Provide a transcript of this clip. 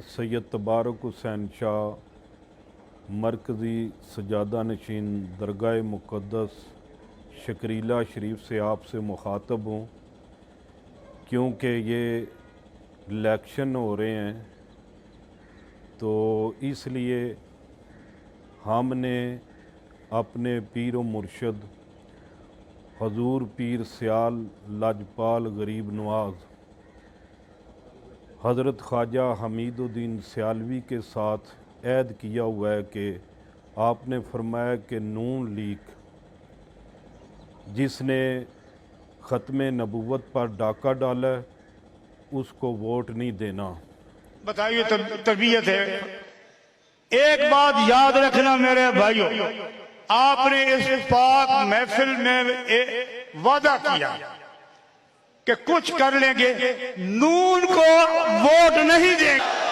सैयद तबारक हुसैन शाह मरकज़ी सजादा नशीन दरगाह मुक़द्दस शकरीला शरीफ से आपसे मुखातब हूँ, क्योंकि ये इलेक्शन हो रहे हैं तो इसलिए हमने अपने पीर व मुर्शद हजूर पीर सियाल लाजपाल गरीब नवाज हज़रत ख्वाजा हमीदुद्दीन सियालवी के साथ ऐद किया हुआ है कि आपने फरमाया कि नून लीग जिसने ख़त्म नबूवत पर डाका डाला है उसको वोट नहीं देना। बताइए तरबियत है। एक बात याद रखना मेरे भाइयों, आपने इस पाक महफिल में वादा किया कि कुछ कर लेंगे, नून को वोट नहीं देंगे।